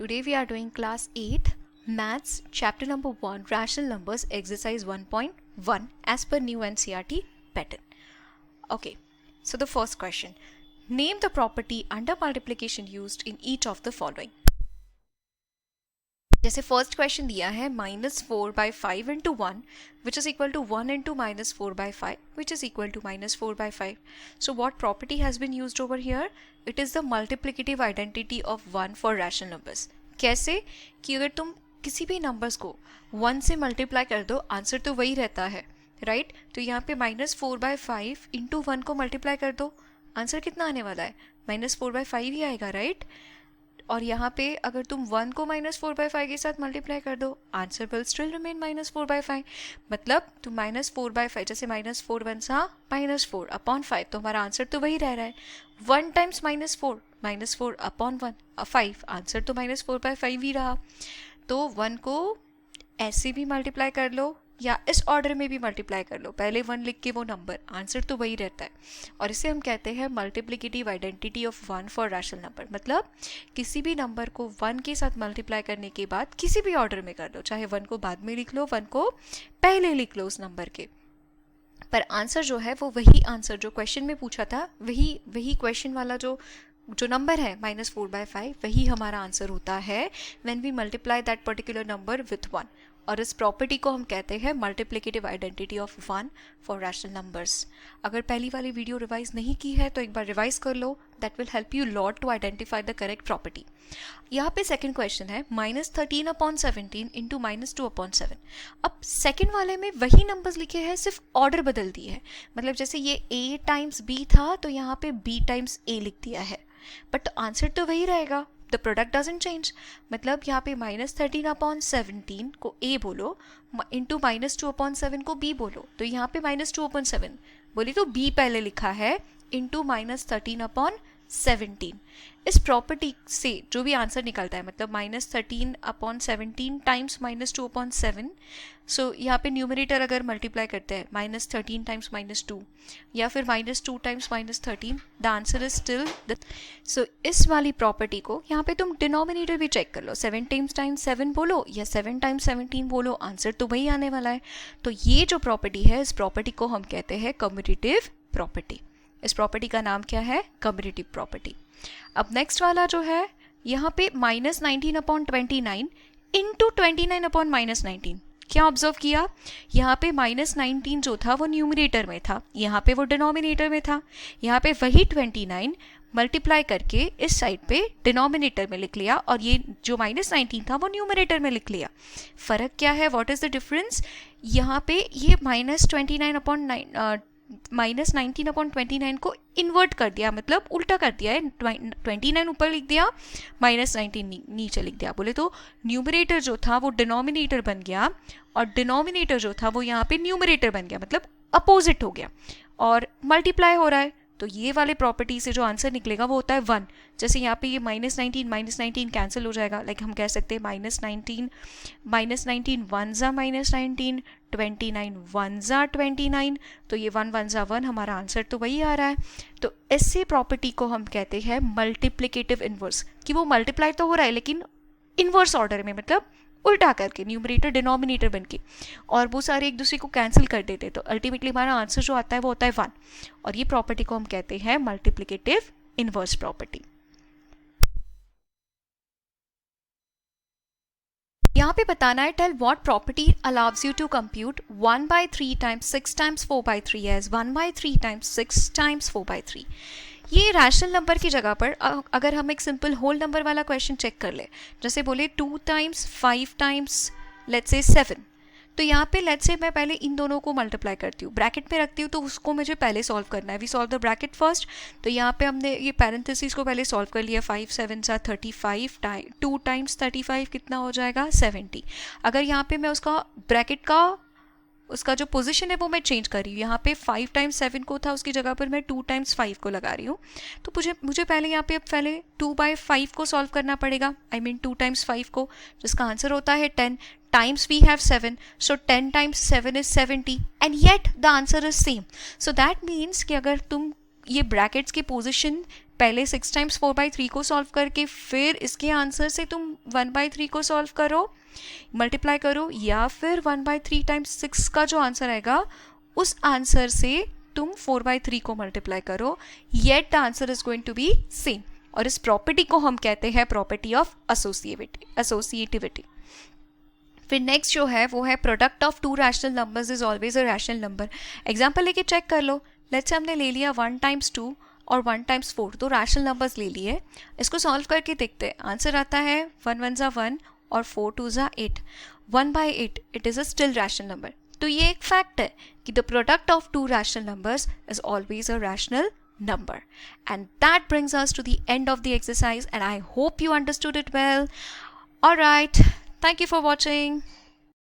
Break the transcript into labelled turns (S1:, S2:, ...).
S1: Today we are doing class 8 maths chapter number 1 rational numbers exercise 1.1 as per new NCERT pattern. Okay, so the first question, name the property under multiplication used in each of the following. जैसे first question दिया है -4/5 into 1 which is equal to 1 into -4/5 which is equal to -4/5. So what property has been used over here? It is the multiplicative identity of 1 for rational numbers. कैसे कि अगर तुम किसी भी numbers को 1 से मल्टीप्लाई कर दो आंसर तो वही रहता है, राइट? तो यहाँ पे -4/5 इंटू 1 को मल्टीप्लाई कर दो, आंसर कितना आने वाला है? -4/5 ही आएगा, राइट? और यहाँ पे अगर तुम 1 को -4/5 के साथ मल्टीप्लाई कर दो आंसर विल स्टिल रिमेन -4/5. मतलब तुम -4/5 जैसे -4 वन सा -4 अपॉन 5 तो हमारा आंसर तो वही रह रहा है. 1 टाइम्स -4 अपॉन 5 आंसर तो -4/5 ही रहा. तो 1 को ऐसे भी मल्टीप्लाई कर लो या इस ऑर्डर में भी मल्टीप्लाई कर लो, पहले 1 लिख के वो नंबर, आंसर तो वही रहता है. और इसे हम कहते हैं multiplicative identity of 1 for rational number. मतलब किसी भी नंबर को 1 के साथ मल्टीप्लाई करने के बाद किसी भी ऑर्डर में कर लो, चाहे 1 को बाद में लिख लो 1 को पहले लिख लो उस नंबर के, पर आंसर जो है वो वही आंसर जो क्वेश्चन में पूछा था, वही क्वेश्चन वाला जो नंबर है -4/5 वही हमारा आंसर होता है when we multiply that particular number with 1. और इस प्रॉपर्टी को हम कहते हैं multiplicative identity of 1 for rational numbers. अगर पहली वाली वीडियो रिवाइज नहीं की है तो एक बार रिवाइज कर लो, that will help you lot to identify the correct property. यहाँ पे सेकंड क्वेश्चन है -13/17 इंटू -2/7. अब सेकंड वाले में वही नंबर्स लिखे हैं, सिर्फ ऑर्डर बदल दिए है. मतलब जैसे ये a टाइम्स b था तो यहाँ पे b टाइम्स a लिख दिया है, बट आंसर तो वही रहेगा. The product doesn't change. मतलब यहाँ पे -13/17 को a बोलो इंटू -2/7 को b बोलो, तो यहाँ पे -2/7 बोली तो b पहले लिखा है इंटू -13/17. इस प्रॉपर्टी से जो भी आंसर निकलता है, मतलब -13/17 टाइम्स -2/7. सो यहाँ पे न्यूमरेटर अगर मल्टीप्लाई करते हैं -13 टाइम्स -2 या फिर -2 times -13, the answer is still so इस वाली प्रॉपर्टी को यहाँ पे तुम डिनोमिनेटर भी चेक कर लो, 7 टाइम्स 7 बोलो या 7 टाइम्स 17 बोलो, आंसर तो वही आने वाला है. तो ये जो प्रॉपर्टी है इस प्रॉपर्टी को हम कहते हैं कम्यूटेटिव प्रॉपर्टी. इस प्रॉपर्टी का नाम क्या है? Commutative property. अब नेक्स्ट वाला जो है यहाँ पे -19/29 इंटू 29/-19. क्या ऑब्जर्व किया? यहाँ पे -19 जो था वो न्यूमरेटर में था, यहाँ पे वो डिनोमिनेटर में था. यहाँ पे वही 29 मल्टीप्लाई करके इस साइड पे डिनोमिनेटर में लिख लिया और ये जो -19 था वो न्यूमरेटर में लिख लिया. फ़र्क क्या है? What is the difference? यहाँ पे ये -19/29 को इन्वर्ट कर दिया, मतलब उल्टा कर दिया है. 29 ऊपर लिख दिया, -19 नीचे लिख दिया. बोले तो न्यूमरेटर जो था वो डिनोमिनेटर बन गया और डिनोमिनेटर जो था वो यहाँ पे न्यूमरेटर बन गया, मतलब अपोजिट हो गया और मल्टीप्लाई हो रहा है. तो ये वाले प्रॉपर्टी से जो आंसर निकलेगा वो होता है 1. जैसे यहाँ पे ये -19 कैंसिल हो जाएगा, लाइक हम कह सकते हैं -19 1 ज़ा -19, 29 1 ज़ा 29, तो ये 1 1 ज़ा 1, हमारा आंसर तो वही आ रहा है. तो ऐसे प्रॉपर्टी को हम कहते हैं मल्टीप्लिकेटिव इन्वर्स, कि वो मल्टीप्लाई तो हो रहा है लेकिन इन्वर्स ऑर्डर में, मतलब उल्टा करके, न्यूमरेटर डिनोमिनेटर बन के, और वो सारे एक दूसरे को कैंसिल कर देते, तो अल्टीमेटली हमारा आंसर जो आता है वो होता है 1. और ये प्रॉपर्टी को हम कहते हैं मल्टीप्लिकेटिव इन्वर्स प्रॉपर्टी. यहाँ पे बताना है tell what property allows you to compute 1/3 times 6 times 4/3 as 1/3 times 6 times 4/3. ये रैशनल नंबर की जगह पर अगर हम एक सिंपल होल नंबर वाला क्वेश्चन चेक कर ले, जैसे बोले 2 टाइम्स 5 टाइम्स लेट्स से 7, तो यहाँ पे लेट्स से मैं पहले इन दोनों को मल्टीप्लाई करती हूँ, ब्रैकेट में रखती हूँ, तो उसको मुझे पहले सॉल्व करना है. We solve the bracket first. तो यहाँ पे हमने ये पैरेंथेसिस को पहले सॉल्व कर लिया. 5 7 सा 35, 2 टाइम्स 35 कितना हो जाएगा? 70. अगर यहाँ पे मैं उसका ब्रैकेट का उसका जो पोजीशन है वो मैं चेंज कर रही हूँ, यहाँ पे 5 टाइम्स 7 को था उसकी जगह पर मैं 2 टाइम्स 5 को लगा रही हूँ. तो मुझे पहले यहाँ पे पहले 2/5 को सॉल्व करना पड़ेगा, आई मीन 2 टाइम्स 5 को, जिसका आंसर होता है 10 times we have 7, so 10 times 7 is 70 and yet the answer is same. So that means कि अगर तुम ये ब्रैकेट्स की पोजीशन पहले 6 टाइम्स 4/3 को सॉल्व करके फिर इसके आंसर से तुम 1/3 को सॉल्व करो, मल्टीप्लाई करो, या फिर 1/3 टाइम्स 6 का जो आंसर आएगा उस आंसर से तुम 4/3 को मल्टीप्लाई करो, yet the answer is going to be same. और इस प्रॉपर्टी को हम कहते हैं प्रॉपर्टी ऑफ एसोसिएटिविटी। फिर नेक्स्ट जो है वो है product of two rational numbers is always a rational number. Example लेके चेक कर लो। लेट्स से हमने ले लिया 1 टाइम्स 2 और 1 टाइम्स 4, तो रैशनल नंबर्स ले लिए। इसको सॉल्व करके देखते हैं, आंसर आता है 1 1 ज़ा 1 और 4 2 ज़ा 8, 1/8 it is a still rational number. तो ये एक फैक्ट है कि the product of two rational numbers is always a rational number. And that brings us to the end of the exercise, and I hope you understood it well. All right, thank you for watching.